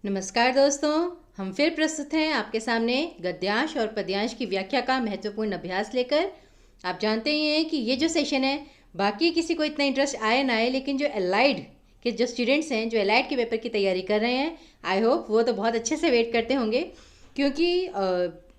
नमस्कार दोस्तों, हम फिर प्रस्तुत हैं आपके सामने गद्यांश और पद्यांश की व्याख्या का महत्वपूर्ण अभ्यास लेकर। आप जानते ही हैं कि ये जो सेशन है, बाकी किसी को इतना इंटरेस्ट आए ना आए, लेकिन जो एलाइड के जो स्टूडेंट्स हैं, जो एलाइड के पेपर की तैयारी कर रहे हैं, आई होप वो तो बहुत अच्छे से वेट करते होंगे, क्योंकि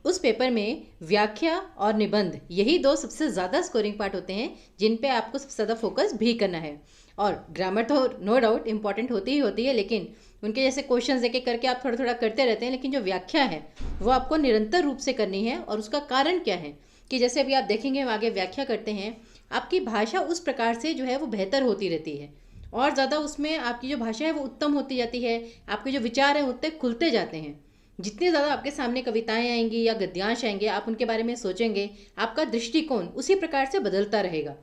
उस पेपर में व्याख्या और निबंध यही दो सबसे ज़्यादा स्कोरिंग पार्ट होते हैं, जिन पे आपको सबसे ज़्यादा फोकस भी करना है। और ग्रामर तो नो डाउट इम्पॉर्टेंट होती ही होती है, लेकिन उनके जैसे क्वेश्चंस एक एक करके आप थोड़ा थोड़ा करते रहते हैं, लेकिन जो व्याख्या है वो आपको निरंतर रूप से करनी है। और उसका कारण क्या है कि जैसे अभी आप देखेंगे, हम आगे व्याख्या करते हैं, आपकी भाषा उस प्रकार से जो है वो बेहतर होती रहती है, और ज़्यादा उसमें आपकी जो भाषा है वो उत्तम होती जाती है, आपके जो विचार हैं उतने खुलते जाते हैं। जितनी ज़्यादा आपके सामने कविताएं आएंगी या गद्यांश आएंगे, आप उनके बारे में सोचेंगे, आपका दृष्टिकोण उसी प्रकार से बदलता रहेगा,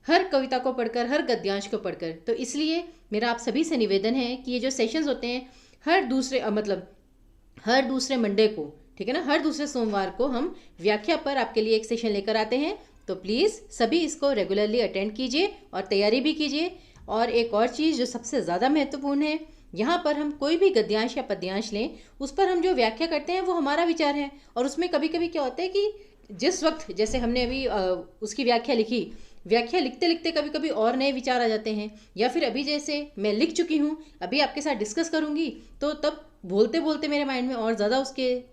हर कविता को पढ़कर, हर गद्यांश को पढ़कर। तो इसलिए मेरा आप सभी से निवेदन है कि ये जो सेशंस होते हैं, हर दूसरे मंडे को, ठीक है ना, हर दूसरे सोमवार को हम व्याख्या पर आपके लिए एक सेशन लेकर आते हैं। तो प्लीज़ सभी इसको रेगुलरली अटेंड कीजिए और तैयारी भी कीजिए। और एक और चीज़ जो सबसे ज़्यादा महत्वपूर्ण है, यहाँ पर हम कोई भी गद्यांश या पद्यांश लें, उस पर हम जो व्याख्या करते हैं वो हमारा विचार है। और उसमें कभी कभी क्या होता है कि जिस वक्त, जैसे हमने अभी उसकी व्याख्या लिखी, व्याख्या लिखते लिखते कभी कभी और नए विचार आ जाते हैं, या फिर अभी जैसे मैं लिख चुकी हूँ, अभी आपके साथ डिस्कस करूँगी, तो तब बोलते बोलते मेरे माइंड में और ज़्यादा उसके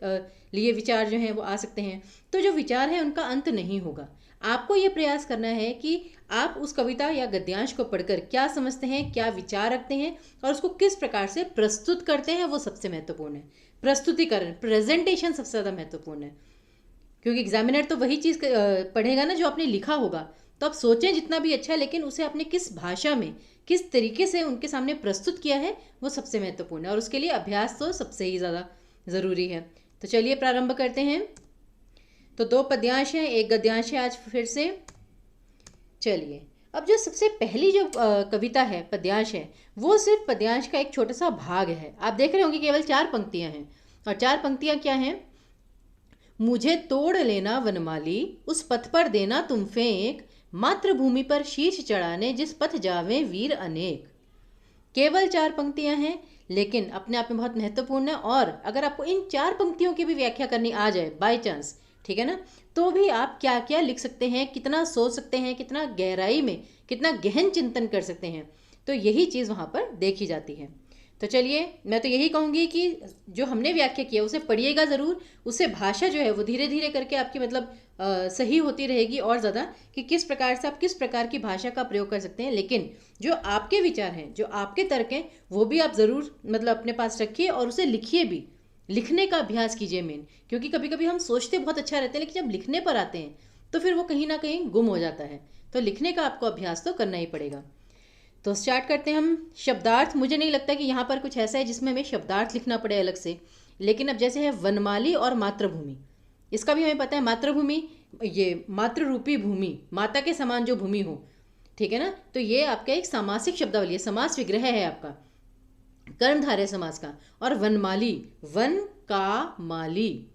लिए विचार जो हैं वो आ सकते हैं। तो जो विचार है उनका अंत नहीं होगा। आपको ये प्रयास करना है कि आप उस कविता या गद्यांश को पढ़कर क्या समझते हैं, क्या विचार रखते हैं, और उसको किस प्रकार से प्रस्तुत करते हैं, वो सबसे महत्वपूर्ण है। प्रस्तुतिकरण, प्रेजेंटेशन सबसे ज़्यादा महत्वपूर्ण है, क्योंकि एग्जामिनर तो वही चीज़ पढ़ेगा ना जो आपने लिखा होगा। तो आप सोचें जितना भी अच्छा, लेकिन उसे आपने किस भाषा में, किस तरीके से उनके सामने प्रस्तुत किया है, वो सबसे महत्वपूर्ण है। और उसके लिए अभ्यास तो सबसे ही ज़्यादा ज़रूरी है। तो चलिए प्रारंभ करते हैं। तो 2 पद्यांश हैं, 1 गद्यांश है आज फिर से। चलिए, अब जो सबसे पहली जो कविता है, पद्यांश है, वो सिर्फ पद्यांश का एक छोटा सा भाग है। आप देख रहे होंगे केवल 4 पंक्तियां हैं। और 4 पंक्तियां क्या हैं? मुझे तोड़ लेना वनमाली, उस पथ पर देना तुम फेंक, मातृभूमि पर शीश चढ़ाने जिस पथ जावे वीर अनेक। केवल 4 पंक्तियां हैं, लेकिन अपने आप में बहुत महत्वपूर्ण है। और अगर आपको इन 4 पंक्तियों की भी व्याख्या करनी आ जाए बाय चांस, ठीक है ना, तो भी आप क्या क्या लिख सकते हैं, कितना सोच सकते हैं, कितना गहराई में, कितना गहन चिंतन कर सकते हैं, तो यही चीज़ वहाँ पर देखी जाती है। तो चलिए, मैं तो यही कहूँगी कि जो हमने व्याख्या किया उसे पढ़िएगा ज़रूर। उससे भाषा जो है वो धीरे धीरे करके आपकी सही होती रहेगी, और ज़्यादा कि किस प्रकार से आप किस प्रकार की भाषा का प्रयोग कर सकते हैं। लेकिन जो आपके विचार हैं, जो आपके तर्क हैं, वो भी आप ज़रूर अपने पास रखिए और उसे लिखिए भी। लिखने का अभ्यास कीजिए मेन, क्योंकि कभी कभी हम सोचते बहुत अच्छा रहते हैं, लेकिन जब लिखने पर आते हैं तो फिर वो कहीं ना कहीं गुम हो जाता है। तो लिखने का आपको अभ्यास तो करना ही पड़ेगा। तो स्टार्ट करते हैं हम। शब्दार्थ, मुझे नहीं लगता कि यहाँ पर कुछ ऐसा है जिसमें हमें शब्दार्थ लिखना पड़े अलग से। लेकिन अब जैसे है वनमाली और मातृभूमि, इसका भी हमें पता है। मातृभूमि, ये मातृ रूपी भूमि, माता के समान जो भूमि हो, ठीक है ना, तो ये आपका एक सामासिक शब्दावली है, समास विग्रह है आपका, कर्मधारय समास का। और वनमाली, वन का माली,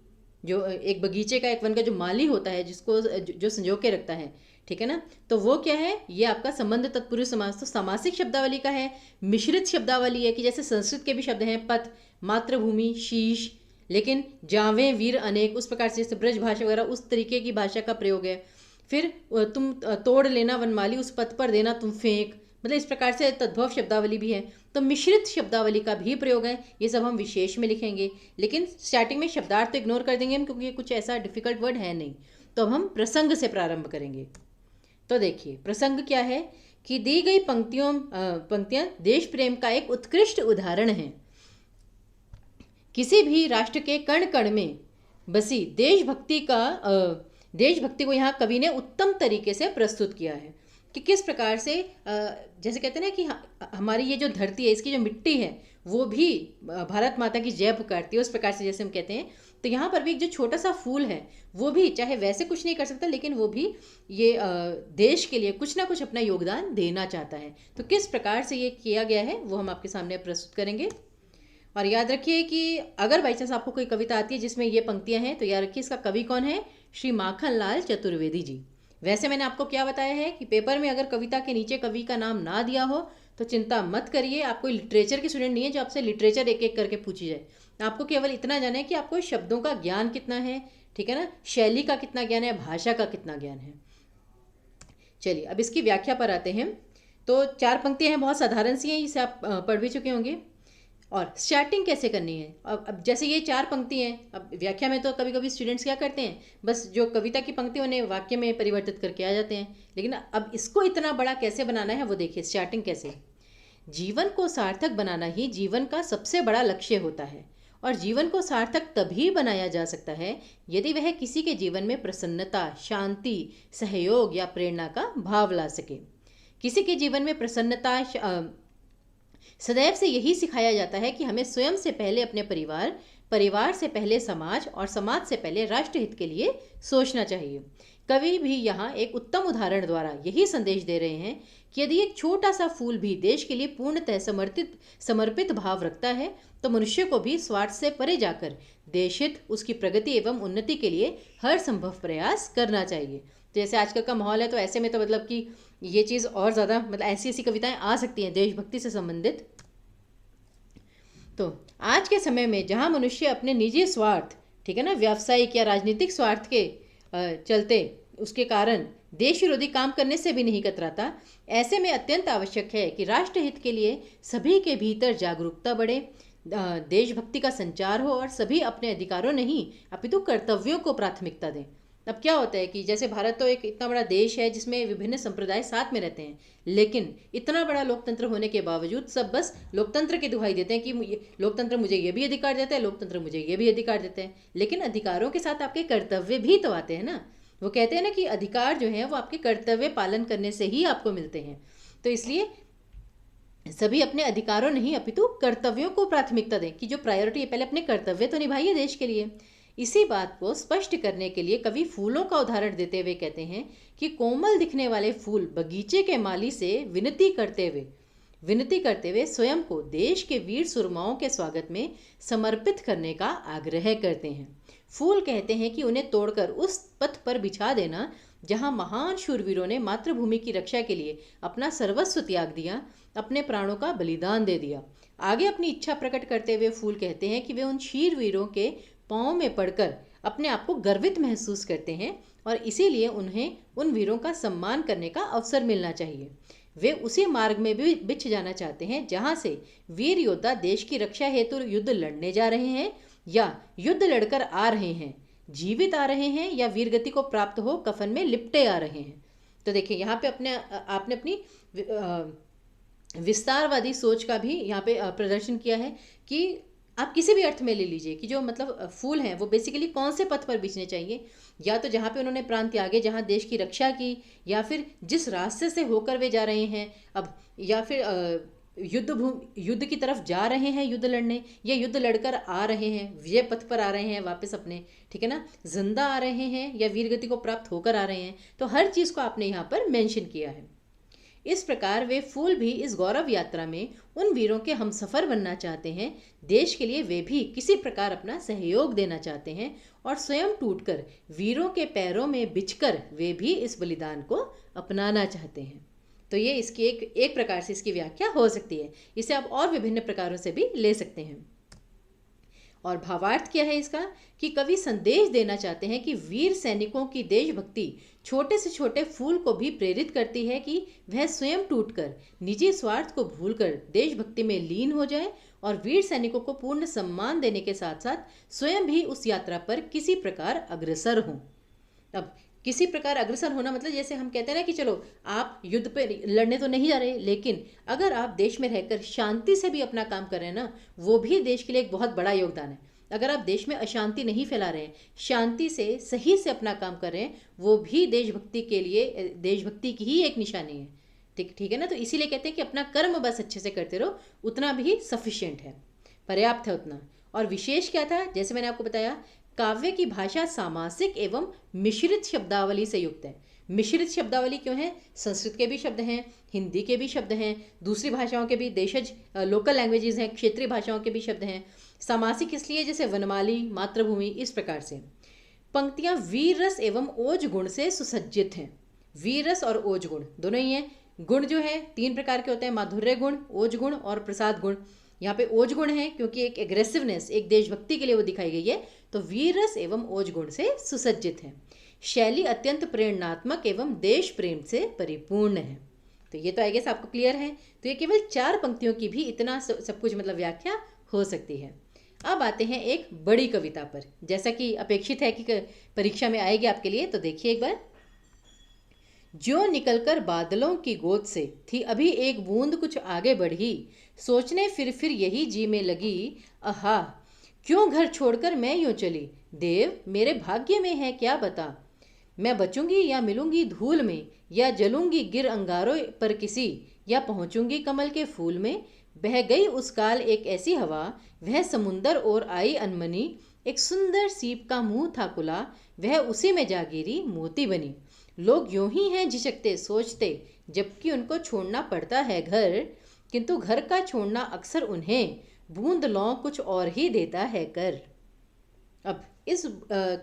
जो एक बगीचे का, एक वन का जो माली होता है, जिसको जो संजो के रखता है, ठीक है ना, तो वो क्या है? ये आपका संबंध तत्पुरुष समास, तो सामासिक शब्दावली का है। मिश्रित शब्दावली है कि जैसे संस्कृत के भी शब्द हैं, पथ, मातृभूमि, शीश, लेकिन जावे वीर अनेक, उस प्रकार से जैसे ब्रज भाषा वगैरह, उस तरीके की भाषा का प्रयोग है। फिर तुम तोड़ लेना वनमाली, उस पथ पर देना तुम फेंक, इस प्रकार से तद्भव शब्दावली भी है। तो मिश्रित शब्दावली का भी प्रयोग है। ये सब हम विशेष में लिखेंगे, लेकिन स्टार्टिंग में शब्दार्थ तो इग्नोर कर देंगे हम, क्योंकि ये कुछ ऐसा डिफिकल्ट वर्ड है नहीं। तो अब हम प्रसंग से प्रारंभ करेंगे। तो देखिए, प्रसंग क्या है कि दी गई पंक्तियां देश प्रेम का एक उत्कृष्ट उदाहरण है। किसी भी राष्ट्र के कण कण में बसी देशभक्ति को यहाँ कवि ने उत्तम तरीके से प्रस्तुत किया है कि किस प्रकार से, जैसे कहते हैं ना कि हमारी ये जो धरती है, इसकी जो मिट्टी है, वो भी भारत माता की जय पुकारती है, उस प्रकार से जैसे हम कहते हैं। तो यहाँ पर भी एक जो छोटा सा फूल है, वो भी चाहे वैसे कुछ नहीं कर सकता, लेकिन वो भी ये देश के लिए कुछ ना कुछ अपना योगदान देना चाहता है। तो किस प्रकार से ये किया गया है वो हम आपके सामने प्रस्तुत करेंगे। और याद रखिए कि अगर बाई चांस आपको कोई कविता आती है जिसमें ये पंक्तियां हैं, तो याद रखिए इसका कवि कौन है? श्री माखन लाल चतुर्वेदी जी। वैसे मैंने आपको क्या बताया है कि पेपर में अगर कविता के नीचे कवि का नाम ना दिया हो तो चिंता मत करिए, आप कोई लिटरेचर की स्टूडेंट नहीं है जो आपसे लिटरेचर एक एक करके पूछी जाए। आपको केवल इतना जाना है कि आपको शब्दों का ज्ञान कितना है, ठीक है ना, शैली का कितना ज्ञान है, भाषा का कितना ज्ञान है। चलिए अब इसकी व्याख्या पर आते हैं। तो 4 पंक्तियां हैं, बहुत साधारण सी हैं, इसे आप पढ़ भी चुके होंगे। और स्टार्टिंग कैसे करनी है, अब जैसे ये 4 पंक्ति हैं, अब व्याख्या में तो कभी कभी स्टूडेंट्स क्या करते हैं, बस जो कविता की पंक्ति उन्हें वाक्य में परिवर्तित करके आ जाते हैं। लेकिन अब इसको इतना बड़ा कैसे बनाना है वो देखिए। स्टार्टिंग कैसे, जीवन को सार्थक बनाना ही जीवन का सबसे बड़ा लक्ष्य होता है, और जीवन को सार्थक तभी बनाया जा सकता है यदि वह किसी के जीवन में प्रसन्नता, शांति, सहयोग या प्रेरणा का भाव ला सके। किसी के जीवन में प्रसन्नता, सदैव से यही सिखाया जाता है कि हमें स्वयं से पहले अपने परिवार, परिवार से पहले समाज और समाज से पहले राष्ट्रहित के लिए सोचना चाहिए। कवि भी यहाँ एक उत्तम उदाहरण द्वारा यही संदेश दे रहे हैं कि यदि एक छोटा सा फूल भी देश के लिए पूर्णतः समर्पित भाव रखता है तो मनुष्य को भी स्वार्थ से परे जाकर देशहित, उसकी प्रगति एवं उन्नति के लिए हर संभव प्रयास करना चाहिए। तो जैसे आजकल का माहौल है तो ऐसे में तो मतलब कि ये चीज़ और ज़्यादा, मतलब ऐसी ऐसी कविताएं आ सकती हैं देशभक्ति से संबंधित। तो आज के समय में जहाँ मनुष्य अपने निजी स्वार्थ, ठीक है ना, व्यावसायिक या राजनीतिक स्वार्थ के चलते, उसके कारण देश विरोधी काम करने से भी नहीं कतराता, ऐसे में अत्यंत आवश्यक है कि राष्ट्रहित के लिए सभी के भीतर जागरूकता बढ़े, देशभक्ति का संचार हो और सभी अपने अधिकारों नहीं अपितु कर्तव्यों को प्राथमिकता दें। अब क्या होता है कि जैसे भारत तो एक इतना बड़ा देश है जिसमें विभिन्न संप्रदाय साथ में रहते हैं, लेकिन इतना बड़ा लोकतंत्र होने के बावजूद सब बस लोकतंत्र की दुहाई देते हैं कि लोकतंत्र मुझे ये भी अधिकार देता है, लोकतंत्र मुझे ये भी अधिकार देते हैं। लेकिन अधिकारों के साथ आपके कर्तव्य भी तो आते हैं ना। वो कहते हैं ना कि अधिकार जो है वो आपके कर्तव्य पालन करने से ही आपको मिलते हैं। तो इसलिए सभी अपने अधिकारों नहीं अपितु कर्तव्यों को प्राथमिकता दें, कि जो प्रायोरिटी है, पहले अपने कर्तव्य तो निभाइए देश के लिए। इसी बात को स्पष्ट करने के लिए कवि फूलों का उदाहरण देते हुए कहते हैं कि कोमल दिखने वाले फूल बगीचे के माली से विनती करते हुए स्वयं को देश के वीर सुरमाओं के स्वागत में समर्पित करने का आग्रह करते हैं। फूल कहते हैं कि उन्हें तोड़कर उस पथ पर बिछा देना जहां महान शूरवीरों ने मातृभूमि की रक्षा के लिए अपना सर्वस्व त्याग दिया, अपने प्राणों का बलिदान दे दिया। आगे अपनी इच्छा प्रकट करते हुए फूल कहते हैं कि वे उन शीर वीरों के पाँव में पड़कर अपने आप को गर्वित महसूस करते हैं और इसीलिए उन्हें उन वीरों का सम्मान करने का अवसर मिलना चाहिए। वे उसी मार्ग में भी बिछ जाना चाहते हैं जहां से वीर योद्धा देश की रक्षा हेतु युद्ध लड़ने जा रहे हैं या युद्ध लड़कर आ रहे हैं, जीवित आ रहे हैं या वीरगति को प्राप्त हो कफन में लिपटे आ रहे हैं। तो देखिए यहाँ पे आपने अपनी विस्तारवादी सोच का भी यहाँ पे प्रदर्शन किया है कि आप किसी भी अर्थ में ले लीजिए कि जो मतलब फूल हैं वो बेसिकली कौन से पथ पर बिछने चाहिए, या तो जहाँ पे उन्होंने प्राण त्यागे, जहाँ देश की रक्षा की, या फिर जिस रास्ते से होकर वे जा रहे हैं अब, या फिर युद्ध की तरफ जा रहे हैं युद्ध लड़ने, या युद्ध लड़कर आ रहे हैं, विजय पथ पर आ रहे हैं वापस अपने, ठीक है ना, जिंदा आ रहे हैं या वीरगति को प्राप्त होकर आ रहे हैं। तो हर चीज़ को आपने यहाँ पर मेंशन किया है। इस प्रकार वे फूल भी इस गौरव यात्रा में उन वीरों के हमसफर बनना चाहते हैं। देश के लिए वे भी किसी प्रकार अपना सहयोग देना चाहते हैं और स्वयं टूटकर वीरों के पैरों में बिछकर वे भी इस बलिदान को अपनाना चाहते हैं। तो ये इसकी एक प्रकार से इसकी व्याख्या हो सकती है। इसे आप और विभिन्न प्रकारों से भी ले सकते हैं। और भावार्थ क्या है इसका, कि कवि संदेश देना चाहते हैं कि वीर सैनिकों की देशभक्ति छोटे से छोटे फूल को भी प्रेरित करती है कि वह स्वयं टूटकर निजी स्वार्थ को भूलकर देशभक्ति में लीन हो जाए और वीर सैनिकों को पूर्ण सम्मान देने के साथ साथ स्वयं भी उस यात्रा पर किसी प्रकार अग्रसर हों। अब किसी प्रकार अग्रसर होना मतलब जैसे हम कहते हैं ना कि चलो आप युद्ध पे लड़ने तो नहीं जा रहे, लेकिन अगर आप देश में रहकर शांति से भी अपना काम कर रहे हैं ना, वो भी देश के लिए एक बहुत बड़ा योगदान है। अगर आप देश में अशांति नहीं फैला रहे हैं, शांति से सही से अपना काम कर रहे हैं, वो भी देशभक्ति के लिए, देशभक्ति की ही एक निशानी है। ठीक है ना। तो इसीलिए कहते हैं कि अपना कर्म बस अच्छे से करते रहो, उतना भी सफिशिएंट है, पर्याप्त है उतना। और विशेष क्या था, जैसे मैंने आपको बताया, काव्य की भाषा सामासिक एवं मिश्रित शब्दावली से युक्त है। मिश्रित शब्दावली क्यों है? संस्कृत के भी शब्द हैं, हिंदी के भी शब्द हैं, दूसरी भाषाओं के भी, देशज लोकल लैंग्वेजेस हैं, क्षेत्रीय भाषाओं के भी शब्द हैं। सामासिक इसलिए जैसे वनमाली, मातृभूमि, इस प्रकार से। पंक्तियां वीर रस एवं ओज गुण से सुसज्जित हैं। वीररस और ओज गुण दोनों ही हैं। गुण जो है 3 प्रकार के होते हैं, माधुर्य गुण, ओज गुण और प्रसाद गुण। यहाँ पे ओज गुण है क्योंकि एक एग्रेसिवनेस, एक देशभक्ति के लिए वो दिखाई गई है। तो वीररस एवं ओज गुण से सुसज्जित है। शैली अत्यंत प्रेरणात्मक एवं देश प्रेम से परिपूर्ण है। तो ये तो आई गेस आपको क्लियर है। तो ये केवल 4 पंक्तियों की भी इतना सब कुछ मतलब व्याख्या हो सकती है। अब आते हैं एक बड़ी कविता पर, जैसा कि अपेक्षित है कि परीक्षा में आएगी आपके लिए। तो देखिए एक बार। जो निकलकर बादलों की गोद से थी अभी एक बूंद कुछ आगे बढ़ी, सोचने फिर यही जी में लगी, आहा क्यों घर छोड़कर मैं यूं चली, देव मेरे भाग्य में है क्या बता, मैं बचूंगी या मिलूंगी धूल में, या जलूंगी गिर अंगारों पर किसी, या पहुंचूंगी कमल के फूल में। बह गई उस काल एक ऐसी हवा, वह समुंदर और आई अनमनी, एक सुंदर सीप का मुंह था खुला, वह उसी में जा गिरी मोती बनी। लोग यूं ही हैं झिझकते सोचते, जबकि उनको छोड़ना पड़ता है घर, किंतु घर का छोड़ना अक्सर उन्हें बूंद लौ कुछ और ही देता है कर। अब इस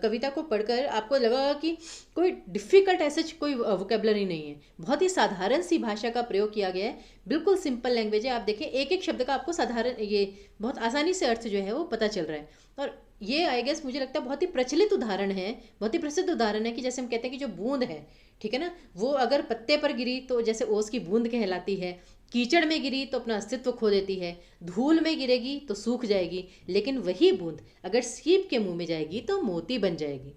कविता को पढ़कर आपको लगा कि कोई डिफ़िकल्ट ऐसे कोई वोकेबलरी नहीं है, बहुत ही साधारण सी भाषा का प्रयोग किया गया है, बिल्कुल सिंपल लैंग्वेज है। आप देखें एक एक शब्द का आपको साधारण ये बहुत आसानी से अर्थ जो है वो पता चल रहा है। और ये आई गेस मुझे लगता है बहुत ही प्रचलित उदाहरण है, बहुत ही प्रसिद्ध उदाहरण है कि जैसे हम कहते हैं कि जो बूंद है, ठीक है ना, वो अगर पत्ते पर गिरी तो जैसे ओस की बूंद कहलाती है, कीचड़ में गिरी तो अपना अस्तित्व खो देती है, धूल में गिरेगी तो सूख जाएगी, लेकिन वही बूंद अगर सीप के मुंह में जाएगी तो मोती बन जाएगी।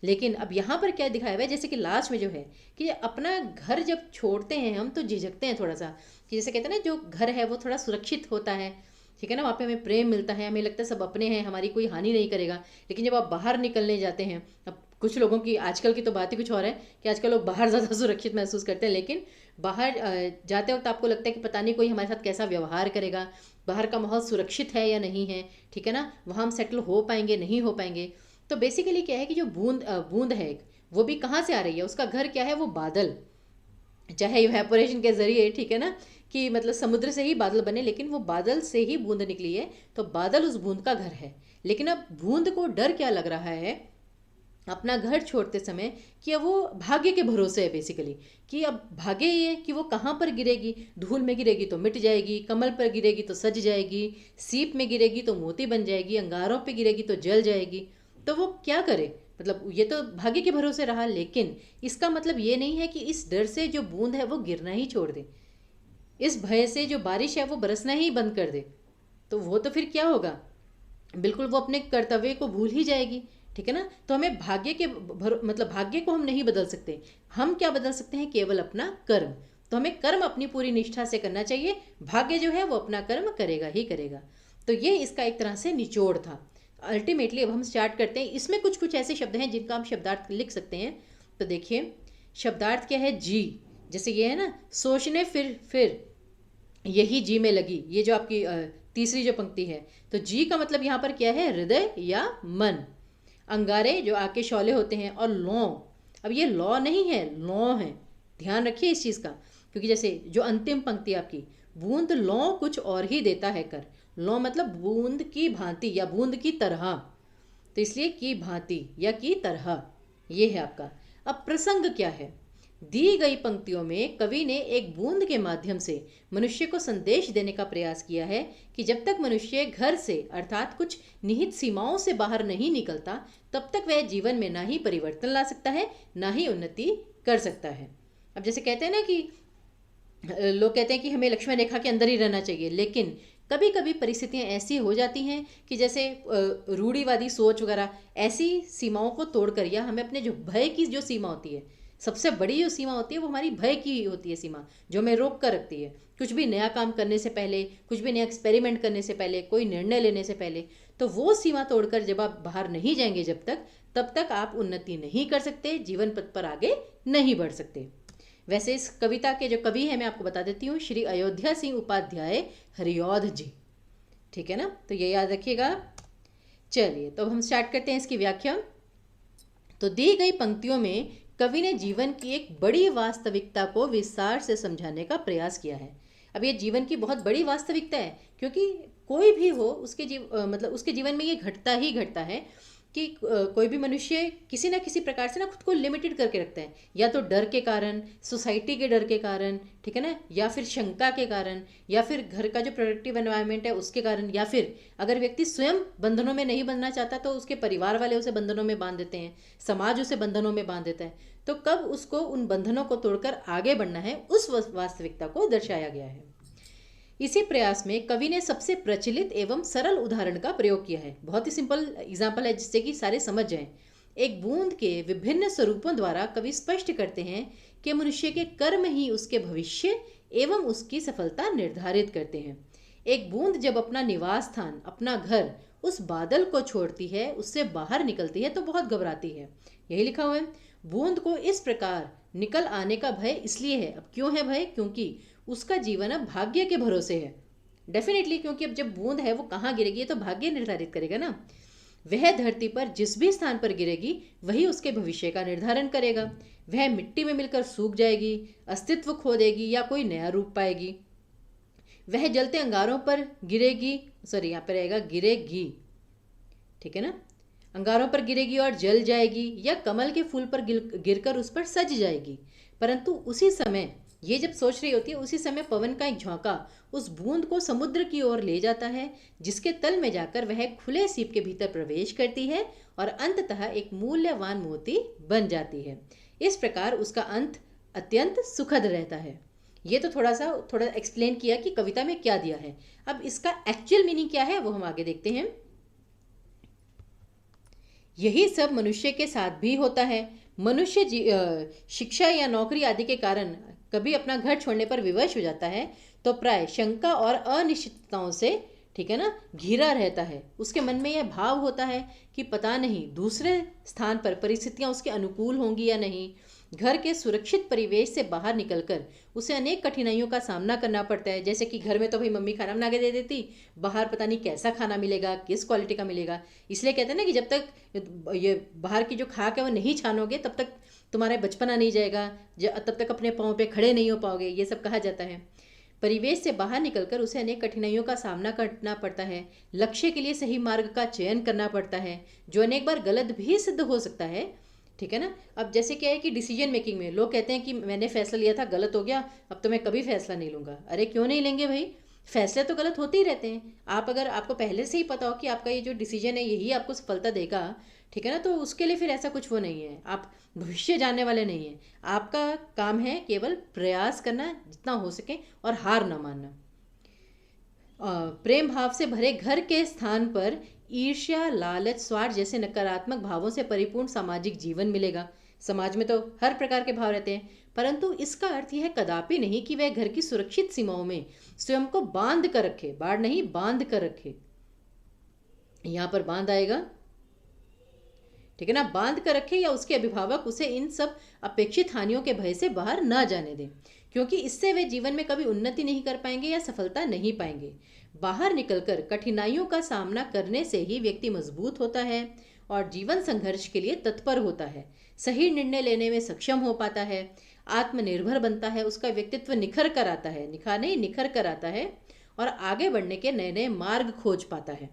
लेकिन अब यहाँ पर क्या दिखाया हुआ है, जैसे कि लास्ट में जो है कि अपना घर जब छोड़ते हैं हम तो झिझकते हैं थोड़ा सा, कि जैसे कहते हैं ना जो घर है वो थोड़ा सुरक्षित होता है, ठीक है ना, वहाँ पे हमें प्रेम मिलता है, हमें लगता है सब अपने हैं, हमारी कोई हानि नहीं करेगा। लेकिन जब आप बाहर निकलने जाते हैं, अब कुछ लोगों की आजकल की तो बात ही कुछ और है कि आजकल लोग बाहर ज़्यादा सुरक्षित महसूस करते हैं, लेकिन बाहर जाते वक्त आपको लगता है कि पता नहीं कोई हमारे साथ कैसा व्यवहार करेगा, बाहर का माहौल सुरक्षित है या नहीं है, ठीक है ना, वहाँ हम सेटल हो पाएंगे नहीं हो पाएंगे। तो बेसिकली क्या है कि जो बूंद है एक, वो भी कहाँ से आ रही है, उसका घर क्या है, वो बादल, चाहे इवेपोरेशन के जरिए, ठीक है ना, कि मतलब समुद्र से ही बादल बने, लेकिन वो बादल से ही बूंद निकली है, तो बादल उस बूंद का घर है। लेकिन अब बूंद को डर क्या लग रहा है अपना घर छोड़ते समय, कि अब वो भाग्य के भरोसे है बेसिकली, कि अब भाग्य ये कि वो कहाँ पर गिरेगी, धूल में गिरेगी तो मिट जाएगी, कमल पर गिरेगी तो सज जाएगी, सीप में गिरेगी तो मोती बन जाएगी, अंगारों पे गिरेगी तो जल जाएगी। तो वो क्या करे, मतलब ये तो भाग्य के भरोसे रहा, लेकिन इसका मतलब ये नहीं है कि इस डर से जो बूंद है वो गिरना ही छोड़ दे, इस भय से जो बारिश है वो बरसना ही बंद कर दे, तो वो तो फिर क्या होगा, बिल्कुल वो अपने कर्तव्य को भूल ही जाएगी, ठीक है ना। तो हमें भाग्य के मतलब भाग्य को हम नहीं बदल सकते, हम क्या बदल सकते हैं, केवल अपना कर्म। तो हमें कर्म अपनी पूरी निष्ठा से करना चाहिए, भाग्य जो है वो अपना कर्म करेगा ही करेगा। तो ये इसका एक तरह से निचोड़ था। अल्टीमेटली अब हम स्टार्ट करते हैं, इसमें कुछ कुछ ऐसे शब्द हैं जिनका हम शब्दार्थ लिख सकते हैं। तो देखिए शब्दार्थ क्या है, जी, जैसे ये है ना, सोचने फिर यही जी में लगी, ये जो आपकी तीसरी जो पंक्ति है, तो जी का मतलब यहाँ पर क्या है, हृदय या मन। अंगारे जो आग के शौले होते हैं, और लौ, अब ये लौ नहीं है, लौ है, ध्यान रखिए इस चीज़ का, क्योंकि जैसे जो अंतिम पंक्ति आपकी, बूंद लौ कुछ और ही देता है कर, लौ मतलब बूंद की भांति या बूंद की तरह, तो इसलिए की भांति या की तरह, ये है आपका। अब प्रसंग क्या है, दी गई पंक्तियों में कवि ने एक बूंद के माध्यम से मनुष्य को संदेश देने का प्रयास किया है कि जब तक मनुष्य घर से अर्थात कुछ निहित सीमाओं से बाहर नहीं निकलता, तब तक वह जीवन में ना ही परिवर्तन ला सकता है, ना ही उन्नति कर सकता है। अब जैसे कहते हैं ना कि लोग कहते हैं कि हमें लक्ष्मण रेखा के अंदर ही रहना चाहिए, लेकिन कभी कभी परिस्थितियां ऐसी हो जाती हैं कि जैसे रूढ़िवादी सोच वगैरह ऐसी सीमाओं को तोड़कर, या हमें अपने जो भय की जो सीमा होती है, सबसे बड़ी जो सीमा होती है वो हमारी भय की होती है सीमा, जो हमें रोक कर रखती है कुछ भी नया काम करने से पहले, कुछ भी नया एक्सपेरिमेंट करने से पहले, कोई निर्णय लेने से पहले। तो वो सीमा तोड़कर जब आप बाहर नहीं जाएंगे जब तक, तब तक आप उन्नति नहीं कर सकते, जीवन पथ पर आगे नहीं बढ़ सकते। वैसे इस कविता के जो कवि हैं मैं आपको बता देती हूँ, श्री अयोध्या सिंह उपाध्याय हरिऔध जी, ठीक है ना, तो ये याद रखिएगा। चलिए तो अब हम स्टार्ट करते हैं इसकी व्याख्या। तो दी गई पंक्तियों में कवि ने जीवन की एक बड़ी वास्तविकता को विस्तार से समझाने का प्रयास किया है। अब ये जीवन की बहुत बड़ी वास्तविकता है, क्योंकि कोई भी हो उसके मतलब उसके जीवन में ये घटता ही घटता है कि कोई भी मनुष्य किसी ना किसी प्रकार से ना खुद को लिमिटेड करके रखता है, या तो डर के कारण, सोसाइटी के डर के कारण, ठीक है ना, या फिर शंका के कारण, या फिर घर का जो प्रोडक्टिव एनवायरनमेंट है उसके कारण, या फिर अगर व्यक्ति स्वयं बंधनों में नहीं बंधना चाहता तो उसके परिवार वाले उसे बंधनों में बांध देते हैं, समाज उसे बंधनों में बांध देता है। तो कब उसको उन बंधनों को तोड़कर आगे बढ़ना है, उस वास्तविकता को दर्शाया गया है। इसी प्रयास में कवि ने सबसे प्रचलित एवं सरल उदाहरण का प्रयोग किया है। बहुत ही सिंपल एग्जाम्पल है जिससे कि सारे समझ जाएं। एक बूंद के विभिन्न स्वरूपों द्वारा कवि स्पष्ट करते हैं कि मनुष्य के कर्म ही उसके भविष्य एवं उसकी सफलता निर्धारित करते हैं। एक बूंद जब अपना निवास स्थान, अपना घर उस बादल को छोड़ती है, उससे बाहर निकलती है तो बहुत घबराती है। यही लिखा हुआ है। बूंद को इस प्रकार निकल आने का भय इसलिए है। अब क्यों है भय? क्योंकि उसका जीवन अब भाग्य के भरोसे है। डेफिनेटली, क्योंकि अब जब बूंद है वो कहाँ गिरेगी ये तो भाग्य निर्धारित करेगा ना। वह धरती पर जिस भी स्थान पर गिरेगी वही उसके भविष्य का निर्धारण करेगा। वह मिट्टी में मिलकर सूख जाएगी, अस्तित्व खो देगी या कोई नया रूप पाएगी। वह जलते अंगारों पर गिरेगी, सॉरी यहाँ पर रहेगा गिरेगी, ठीक है ना, अंगारों पर गिरेगी और जल जाएगी, या कमल के फूल पर गिरकर उस पर सज जाएगी। परंतु उसी समय, ये जब सोच रही होती है, उसी समय पवन का एक झोंका उस बूंद को समुद्र की ओर ले जाता है, जिसके तल में जाकर वह खुले सीप के भीतर प्रवेश करती है और अंततः एक मूल्यवान मोती बन जाती है। इस प्रकार उसका अंत अत्यंत सुखद रहता है। ये तो थोड़ा एक्सप्लेन किया कि कविता में क्या दिया है। अब इसका एक्चुअल मीनिंग क्या है वो हम आगे देखते हैं। यही सब मनुष्य के साथ भी होता है। मनुष्य शिक्षा या नौकरी आदि के कारण कभी अपना घर छोड़ने पर विवश हो जाता है तो प्राय शंका और अनिश्चितताओं से, ठीक है ना, घिरा रहता है। उसके मन में यह भाव होता है कि पता नहीं दूसरे स्थान पर परिस्थितियां उसके अनुकूल होंगी या नहीं। घर के सुरक्षित परिवेश से बाहर निकलकर उसे अनेक कठिनाइयों का सामना करना पड़ता है। जैसे कि घर में तो भाई मम्मी खाना बना के दे देती, बाहर पता नहीं कैसा खाना मिलेगा, किस क्वालिटी का मिलेगा। इसलिए कहते हैं ना कि जब तक ये बाहर की जो खाक है वो नहीं छानोगे तब तक तुम्हारा बचपना नहीं जाएगा, तब तक अपने पाँव पे खड़े नहीं हो पाओगे, ये सब कहा जाता है। परिवेश से बाहर निकलकर उसे अनेक कठिनाइयों का सामना करना पड़ता है। लक्ष्य के लिए सही मार्ग का चयन करना पड़ता है, जो अनेक बार गलत भी सिद्ध हो सकता है, ठीक है ना। अब जैसे क्या है कि डिसीजन मेकिंग में लोग कहते हैं कि मैंने फैसला लिया था, गलत हो गया, अब तो मैं कभी फैसला नहीं लूँगा। अरे क्यों नहीं लेंगे भाई, फैसले तो गलत होते ही रहते हैं। अगर आपको पहले से ही पता हो कि आपका ये जो डिसीजन है यही आपको सफलता देगा, ठीक है ना, तो उसके लिए फिर ऐसा कुछ वो नहीं है। आप भविष्य जानने वाले नहीं हैं। आपका काम है केवल प्रयास करना जितना हो सके और हार ना मानना। प्रेम भाव से भरे घर के स्थान पर ईर्ष्या, लालच, स्वार्थ जैसे नकारात्मक भावों से परिपूर्ण सामाजिक जीवन मिलेगा। समाज में तो हर प्रकार के भाव रहते हैं, परंतु इसका अर्थ यह कदापि नहीं कि वह घर की सुरक्षित सीमाओं में स्वयं को बांध कर रखे, बाढ़ नहीं बांध कर रखे। यहां पर बांध आएगा, ठीक है ना, बांध कर रखे, या उसके अभिभावक उसे इन सब अपेक्षित हानियों के भय से बाहर न जाने दें, क्योंकि इससे वे जीवन में कभी उन्नति नहीं कर पाएंगे या सफलता नहीं पाएंगे। बाहर निकलकर कठिनाइयों का सामना करने से ही व्यक्ति मजबूत होता है और जीवन संघर्ष के लिए तत्पर होता है, सही निर्णय लेने में सक्षम हो पाता है, आत्मनिर्भर बनता है, उसका व्यक्तित्व निखर कर आता है, निखर कर आता है और आगे बढ़ने के नए नए मार्ग खोज पाता है।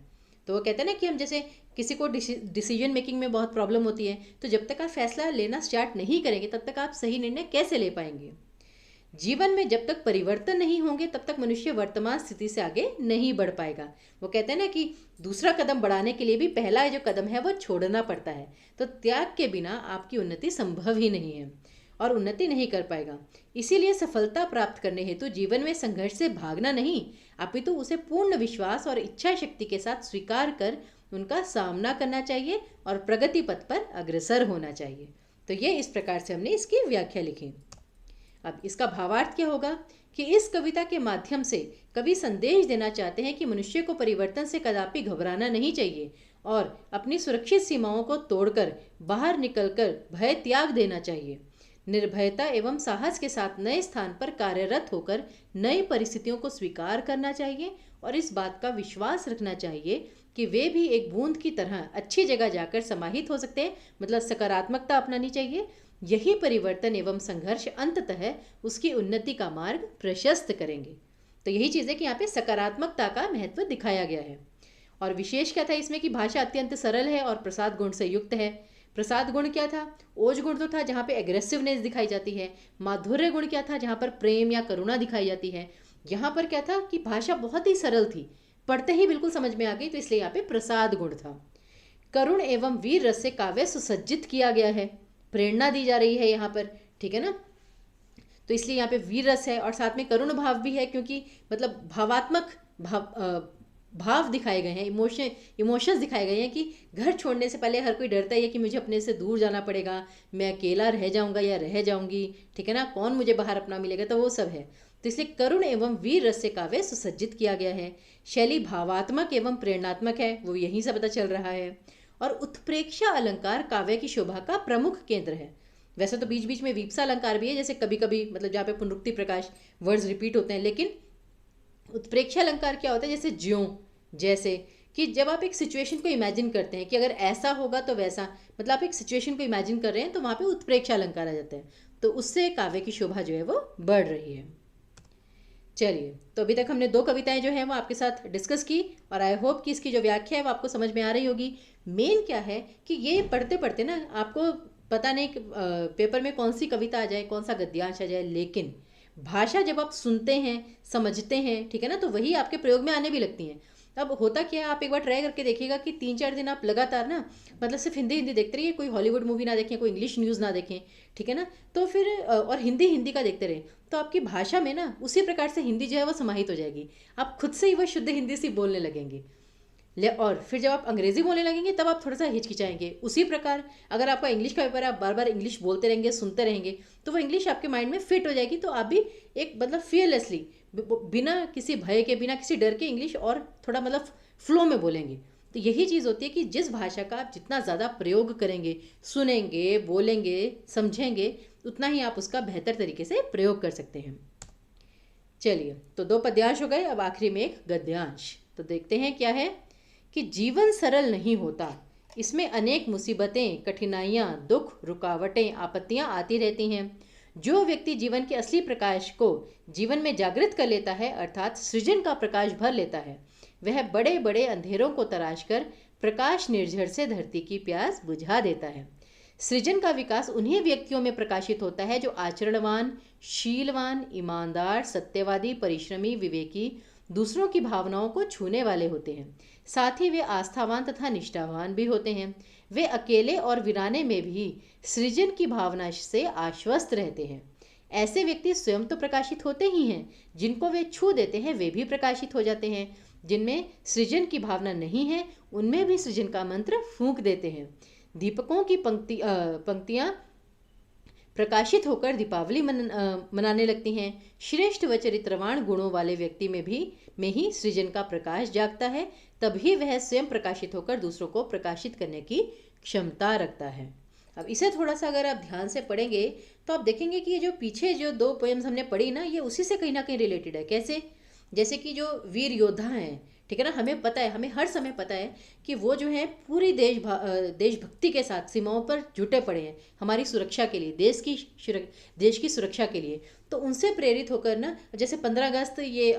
तो वो कहते हैं ना कि हम जैसे किसी को डिसीजन मेकिंग में बहुत प्रॉब्लम होती है, तो जब तक आप फैसला लेना स्टार्ट नहीं करेंगे तब तक आप सही निर्णय कैसे ले पाएंगे। जीवन में जब तक परिवर्तन नहीं होंगे तब तक मनुष्य वर्तमान स्थिति से आगे नहीं बढ़ पाएगा। वो कहते हैं ना कि दूसरा कदम बढ़ाने के लिए भी पहला जो कदम है वो छोड़ना पड़ता है। तो त्याग के बिना आपकी उन्नति संभव ही नहीं है और उन्नति नहीं कर पाएगा। इसीलिए सफलता प्राप्त करने हेतु जीवन में संघर्ष से भागना नहीं, अपितु उसे पूर्ण विश्वास और इच्छा शक्ति के साथ स्वीकार कर उनका सामना करना चाहिए और प्रगति पथ पर अग्रसर होना चाहिए। तो ये इस प्रकार से हमने इसकी व्याख्या लिखी। अब इसका भावार्थ क्या होगा कि इस कविता के माध्यम से कवि संदेश देना चाहते हैं कि मनुष्य को परिवर्तन से कदापि घबराना नहीं चाहिए और अपनी सुरक्षित सीमाओं को तोड़कर बाहर निकलकर भय त्याग देना चाहिए। निर्भयता एवं साहस के साथ नए स्थान पर कार्यरत होकर नई परिस्थितियों को स्वीकार करना चाहिए और इस बात का विश्वास रखना चाहिए कि वे भी एक बूंद की तरह अच्छी जगह जाकर समाहित हो सकते हैं। मतलब सकारात्मकता अपनानी चाहिए। यही परिवर्तन एवं संघर्ष अंततः उसकी उन्नति का मार्ग प्रशस्त करेंगे। तो यही चीज़ है कि यहाँ पे सकारात्मकता का महत्व दिखाया गया है। और विशेष क्या था इसमें कि भाषा अत्यंत सरल है और प्रसाद गुण से युक्त है। प्रसाद गुण क्या था? ओज गुण तो था जहाँ पे एग्रेसिवनेस दिखाई जाती है। माधुर्य गुण क्या था? जहाँ पर प्रेम या करुणा दिखाई जाती है। यहाँ पर क्या था कि भाषा बहुत ही सरल थी, पढ़ते ही बिल्कुल समझ में आ गई, तो इसलिए यहाँ पे प्रसाद गुण था। करुण एवं वीर रस से काव्य सुसज्जित किया गया है, प्रेरणा दी जा रही है यहाँ पर, ठीक है ना। तो इसलिए यहाँ पे वीर रस है और साथ में करुण भाव भी है, क्योंकि मतलब भावात्मक भाव दिखाए गए हैं, इमोशंस दिखाए गए हैं कि घर छोड़ने से पहले हर कोई डरता ही है कि मुझे अपने से दूर जाना पड़ेगा, मैं अकेला रह जाऊंगा या रह जाऊंगी, ठीक है ना, कौन मुझे बाहर अपना मिलेगा, तो वो सब है। तो इसलिए करुण एवं वीर रस से काव्य सुसज्जित किया गया है। शैली भावात्मक एवं प्रेरणात्मक है, वो यहीं से पता चल रहा है। और उत्प्रेक्षा अलंकार काव्य की शोभा का प्रमुख केंद्र है। वैसे तो बीच बीच में वीप्सा अलंकार भी है, जैसे कभी कभी मतलब जहाँ पे पुनरुक्ति प्रकाश वर्ड्स रिपीट होते हैं, लेकिन उत्प्रेक्षा अलंकार क्या होता है? जैसे ज्यों, जैसे कि जब आप एक सिचुएशन को इमेजिन करते हैं कि अगर ऐसा होगा तो वैसा, मतलब आप एक सिचुएशन को इमेजिन कर रहे हैं तो वहाँ पे उत्प्रेक्षा अलंकार आ जाते हैं, तो उससे काव्य की शोभा जो है वो बढ़ रही है। चलिए, तो अभी तक हमने 2 कविताएं जो है वो आपके साथ डिस्कस की और आई होप कि इसकी जो व्याख्या है वो आपको समझ में आ रही होगी। मेन क्या है कि ये पढ़ते पढ़ते ना आपको पता नहीं पेपर में कौन सी कविता आ जाए, कौन सा गद्यांश आ जाए, लेकिन भाषा जब आप सुनते हैं, समझते हैं, ठीक है ना, तो वही आपके प्रयोग में आने भी लगती हैं। अब होता क्या है, आप एक बार ट्राई करके देखिएगा कि 3-4 दिन आप लगातार ना मतलब सिर्फ हिंदी हिंदी देखते रहिए, कोई हॉलीवुड मूवी ना देखें, कोई इंग्लिश न्यूज़ ना देखें, ठीक है ना, तो फिर और हिंदी हिंदी का देखते रहें, तो आपकी भाषा में ना उसी प्रकार से हिंदी जो है वो समाहित हो जाएगी, आप खुद से ही वह शुद्ध हिंदी से बोलने लगेंगे। और फिर जब आप अंग्रेजी बोलने लगेंगे तब आप थोड़ा सा हिचकिचाएंगे। उसी प्रकार अगर आपका इंग्लिश का पेपर है, आप बार बार इंग्लिश बोलते रहेंगे, सुनते रहेंगे, तो वो इंग्लिश आपके माइंड में फिट हो जाएगी, तो आप भी एक मतलब फियरलेसली, बिना किसी भय के, बिना किसी डर के इंग्लिश और थोड़ा मतलब फ्लो में बोलेंगे। तो यही चीज़ होती है कि जिस भाषा का आप जितना ज़्यादा प्रयोग करेंगे, सुनेंगे, बोलेंगे, समझेंगे, उतना ही आप उसका बेहतर तरीके से प्रयोग कर सकते हैं। चलिए, तो 2 पद्यांश हो गए, अब आखिरी में एक गद्यांश। तो देखते हैं क्या है कि जीवन सरल नहीं होता, इसमें अनेक मुसीबतें, कठिनाइयाँ, दुख, रुकावटें, आपत्तियाँ आती रहती हैं। जो व्यक्ति जीवन के असली प्रकाश को जीवन में जागृत कर लेता है, अर्थात सृजन का प्रकाश भर लेता है, वह बड़े बड़े अंधेरों को तराश कर प्रकाश निर्झर से धरती की प्यास बुझा देता है। सृजन का विकास उन्हीं व्यक्तियों में प्रकाशित होता है जो आचरणवान, शीलवान, ईमानदार, सत्यवादी, परिश्रमी, विवेकी, दूसरों की भावनाओं को छूने वाले होते हैं। साथ ही वे आस्थावान तथा निष्ठावान भी होते हैं। वे अकेले और वीराने में भी सृजन की भावना से आश्वस्त रहते हैं। ऐसे व्यक्ति स्वयं तो प्रकाशित होते ही हैं, जिनको वे छू देते हैं वे भी प्रकाशित हो जाते हैं। जिनमें सृजन की भावना नहीं है, उनमें भी सृजन का मंत्र फूंक देते हैं। दीपकों की पंक्तियाँ प्रकाशित होकर दीपावली मनाने लगती हैं। श्रेष्ठ व चरित्रवान गुणों वाले व्यक्ति में ही सृजन का प्रकाश जागता है, तभी वह स्वयं प्रकाशित होकर दूसरों को प्रकाशित करने की क्षमता रखता है। अब इसे थोड़ा सा अगर आप ध्यान से पढ़ेंगे तो आप देखेंगे कि ये जो पीछे जो 2 पोएम्स हमने पढ़ी ना, ये उसी से कहीं ना कहीं रिलेटेड है। कैसे? जैसे कि जो वीर योद्धा हैं, ठीक है ना, हमें पता है, हमें हर समय पता है कि वो जो है पूरी देशभक्ति के साथ सीमाओं पर जुटे पड़े हैं हमारी सुरक्षा के लिए, देश की सुरक्षा के लिए। तो उनसे प्रेरित होकर ना, जैसे 15 अगस्त ये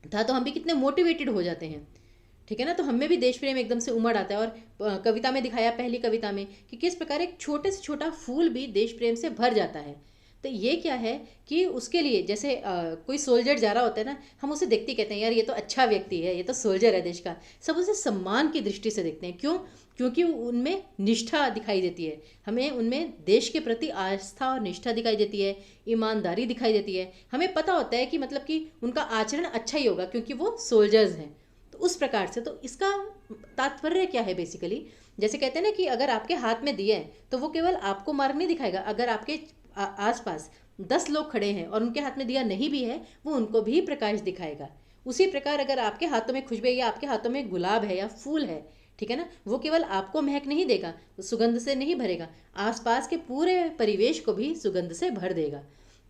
था, तो हम भी कितने मोटिवेटेड हो जाते हैं, ठीक है ना, तो हमें भी देश प्रेम एकदम से उमड़ आता है। और कविता में दिखाया, पहली कविता में, कि किस प्रकार एक छोटे से छोटा फूल भी देश प्रेम से भर जाता है। तो ये क्या है कि उसके लिए जैसे कोई सोल्जर जा रहा होता है ना, हम उसे देखते ही कहते हैं यार ये तो अच्छा व्यक्ति है, ये तो सोल्जर है देश का, सब उसे सम्मान की दृष्टि से देखते हैं। क्यों? क्योंकि उनमें निष्ठा दिखाई देती है, हमें उनमें देश के प्रति आस्था और निष्ठा दिखाई देती है, ईमानदारी दिखाई देती है। हमें पता होता है कि मतलब कि उनका आचरण अच्छा ही होगा क्योंकि वो सोल्जर्स हैं। तो उस प्रकार से, तो इसका तात्पर्य क्या है बेसिकली, जैसे कहते हैं ना कि अगर आपके हाथ में दिया है तो वो केवल आपको मार्ग नहीं दिखाएगा, अगर आपके आसपास 10 लोग खड़े हैं और उनके हाथ में दिया नहीं भी है, वो उनको भी प्रकाश दिखाएगा। उसी प्रकार अगर आपके हाथों में खुशबू या आपके हाथों में गुलाब है या फूल है, ठीक है ना, वो केवल आपको महक नहीं देगा, सुगंध से नहीं भरेगा, आसपास के पूरे परिवेश को भी सुगंध से भर देगा।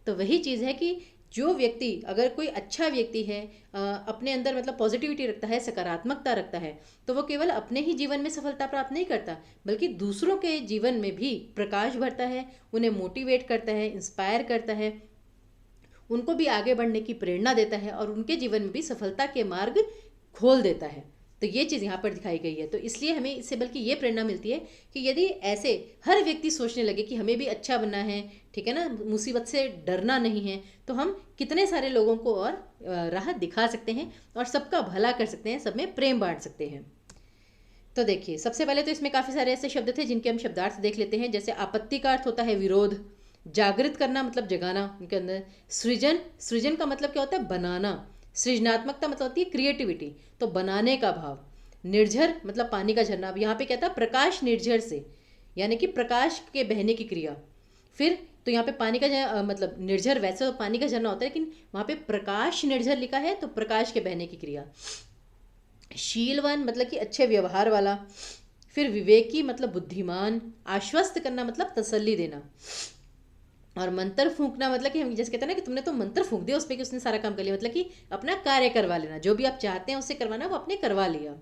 तो वही चीज़ है कि जो व्यक्ति, अगर कोई अच्छा व्यक्ति है, अपने अंदर मतलब पॉजिटिविटी रखता है, सकारात्मकता रखता है, तो वो केवल अपने ही जीवन में सफलता प्राप्त नहीं करता, बल्कि दूसरों के जीवन में भी प्रकाश भरता है, उन्हें मोटिवेट करता है, इंस्पायर करता है, उनको भी आगे बढ़ने की प्रेरणा देता है और उनके जीवन में भी सफलता के मार्ग खोल देता है। तो ये चीज़ यहाँ पर दिखाई गई है। तो इसलिए हमें इससे बल्कि ये प्रेरणा मिलती है कि यदि ऐसे हर व्यक्ति सोचने लगे कि हमें भी अच्छा बनना है, ठीक है ना, मुसीबत से डरना नहीं है, तो हम कितने सारे लोगों को और राहत दिखा सकते हैं और सबका भला कर सकते हैं, सब में प्रेम बांट सकते हैं। तो देखिए, सबसे पहले तो इसमें काफ़ी सारे ऐसे शब्द थे जिनके हम शब्दार्थ देख लेते हैं। जैसे आपत्ति का अर्थ होता है विरोध, जागृत करना मतलब जगाना उनके अंदर, सृजन, सृजन का मतलब क्या होता है बनाना, सृजनात्मकता मतलब होती है क्रिएटिविटी, तो बनाने का भाव, निर्झर मतलब पानी का झरना, अब यहाँ पे कहता है प्रकाश निर्झर से, यानी कि प्रकाश के बहने की क्रिया। फिर तो यहाँ पे पानी का मतलब निर्झर, वैसे तो पानी का झरना होता है लेकिन वहाँ पे प्रकाश निर्झर लिखा है, तो प्रकाश के बहने की क्रिया। शीलवान मतलब कि अच्छे व्यवहार वाला। फिर विवेकी मतलब बुद्धिमान, आश्वस्त करना मतलब तसल्ली देना, और मंत्र फूंकना मतलब कि हम जैसे कहते हैं ना कि तुमने तो मंत्र फूंक दिया उस पर कि उसने सारा काम कर लिया, मतलब कि अपना कार्य करवा लेना, जो भी आप चाहते हैं उससे करवाना वो आपने करवा लिया।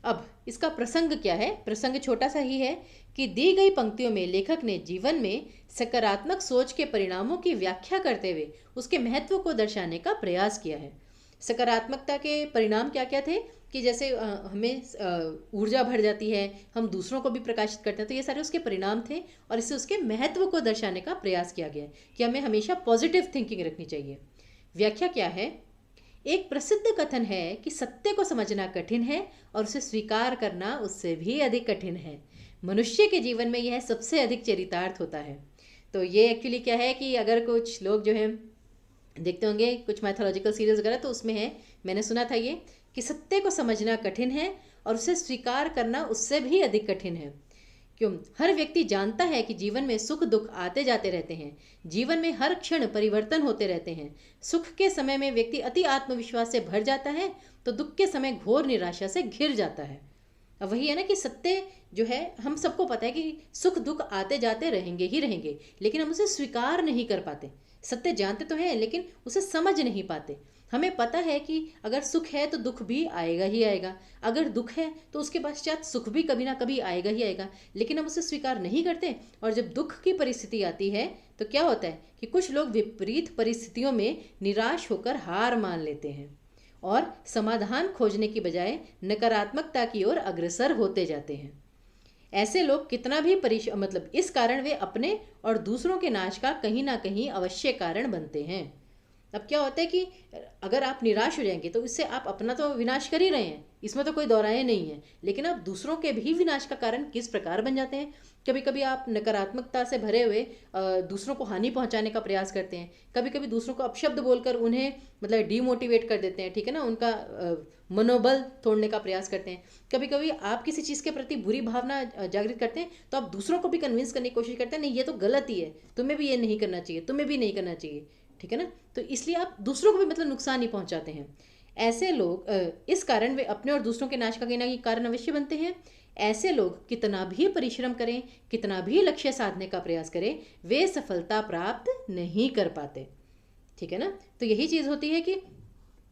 अब इसका प्रसंग क्या है, प्रसंग छोटा सा ही है कि दी गई पंक्तियों में लेखक ने जीवन में सकारात्मक सोच के परिणामों की व्याख्या करते हुए उसके महत्व को दर्शाने का प्रयास किया है। सकारात्मकता के परिणाम क्या क्या थे कि जैसे हमें ऊर्जा भर जाती है, हम दूसरों को भी प्रकाशित करते हैं, तो ये सारे उसके परिणाम थे और इससे उसके महत्व को दर्शाने का प्रयास किया गया है कि हमें हमेशा पॉजिटिव थिंकिंग रखनी चाहिए। व्याख्या क्या है, एक प्रसिद्ध कथन है कि सत्य को समझना कठिन है और उसे स्वीकार करना उससे भी अधिक कठिन है। मनुष्य के जीवन में यह सबसे अधिक चरितार्थ होता है। तो ये एक्चुअली क्या है कि अगर कुछ लोग जो है देखते होंगे कुछ मैथोलॉजिकल सीरीज वगैरह, तो उसमें है, मैंने सुना था ये, कि सत्य को समझना कठिन है और उसे स्वीकार करना उससे भी अधिक कठिन है। क्यों? हर व्यक्ति जानता है कि जीवन में सुख दुख आते जाते रहते हैं, जीवन में हर क्षण परिवर्तन होते रहते हैं। सुख के समय में व्यक्ति अति आत्मविश्वास से भर जाता है, तो दुख के समय घोर निराशा से घिर जाता है। अब वही है ना कि सत्य जो है, हम सबको पता है कि सुख दुख आते जाते रहेंगे ही रहेंगे, लेकिन हम उसे स्वीकार नहीं कर पाते। सत्य जानते तो हैं लेकिन उसे समझ नहीं पाते। हमें पता है कि अगर सुख है तो दुख भी आएगा ही आएगा, अगर दुख है तो उसके पश्चात सुख भी कभी ना कभी आएगा ही आएगा, लेकिन हम उसे स्वीकार नहीं करते। और जब दुख की परिस्थिति आती है तो क्या होता है कि कुछ लोग विपरीत परिस्थितियों में निराश होकर हार मान लेते हैं और समाधान खोजने की बजाय नकारात्मकता की ओर अग्रसर होते जाते हैं। ऐसे लोग कितना भी मतलब इस कारण वे अपने और दूसरों के नाश का कहीं ना कहीं अवश्य कारण बनते हैं। अब क्या होता है कि अगर आप निराश हो जाएंगे तो इससे आप अपना तो विनाश कर ही रहे हैं, इसमें तो कोई दोहराए नहीं है, लेकिन आप दूसरों के भी विनाश का कारण किस प्रकार बन जाते हैं। कभी कभी आप नकारात्मकता से भरे हुए दूसरों को हानि पहुंचाने का प्रयास करते हैं, कभी कभी दूसरों को अपशब्द बोलकर उन्हें मतलब डीमोटिवेट कर देते हैं, ठीक है ना, उनका मनोबल तोड़ने का प्रयास करते हैं। कभी कभी आप किसी चीज़ के प्रति बुरी भावना जागृत करते हैं तो आप दूसरों को भी कन्विंस करने की कोशिश करते हैं, नहीं ये तो गलत ही है, तुम्हें भी ये नहीं करना चाहिए, तुम्हें भी नहीं करना चाहिए, ठीक है ना। तो इसलिए आप दूसरों को भी मतलब नुकसान ही पहुंचाते हैं। ऐसे लोग इस कारण वे अपने और दूसरों के नाश का कहीं ना कहीं कारण अवश्य बनते हैं। ऐसे लोग कितना भी परिश्रम करें, कितना भी लक्ष्य साधने का प्रयास करें, वे सफलता प्राप्त नहीं कर पाते, ठीक है ना। तो यही चीज़ होती है कि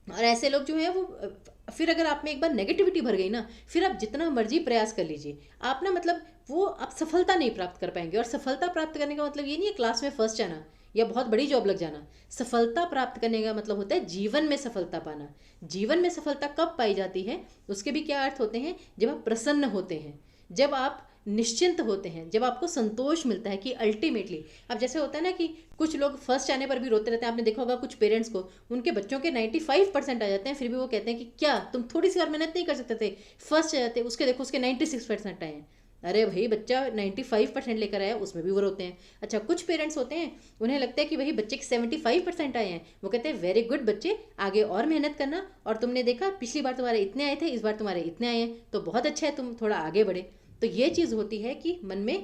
और ऐसे लोग जो है वो फिर अगर आप में एक बार नेगेटिविटी भर गई ना, फिर आप जितना मर्जी प्रयास कर लीजिए, आप ना मतलब वो आप सफलता नहीं प्राप्त कर पाएंगे। और सफलता प्राप्त करने का मतलब ये नहीं है क्लास में फर्स्ट आना या बहुत बड़ी जॉब लग जाना। सफलता प्राप्त करने का मतलब होता है जीवन में सफलता पाना। जीवन में सफलता कब पाई जाती है, उसके भी क्या अर्थ होते हैं, जब आप प्रसन्न होते हैं, जब आप निश्चिंत होते हैं, जब आपको संतोष मिलता है कि अल्टीमेटली। अब जैसे होता है ना कि कुछ लोग फर्स्ट आने पर भी रोते रहते हैं, आपने देखा होगा कुछ पेरेंट्स को उनके बच्चों के 95% आ जाते हैं, फिर भी वो कहते हैं कि क्या तुम थोड़ी सी और मेहनत नहीं कर सकते थे, फर्स्ट आ जाते, उसके देखो उसके 96% आए हैं। अरे भाई बच्चा 95% लेकर आया, उसमें भी वो रोते हैं। अच्छा, कुछ पेरेंट्स होते हैं उन्हें लगता है कि भाई बच्चे के 75% आए हैं, वो कहते हैं वेरी गुड बच्चे, आगे और मेहनत करना, और तुमने देखा पिछली बार तुम्हारे इतने आए थे, इस बार तुम्हारे इतने आए हैं, तो बहुत अच्छा है, तुम थोड़ा आगे बढ़े। तो ये चीज़ होती है कि मन में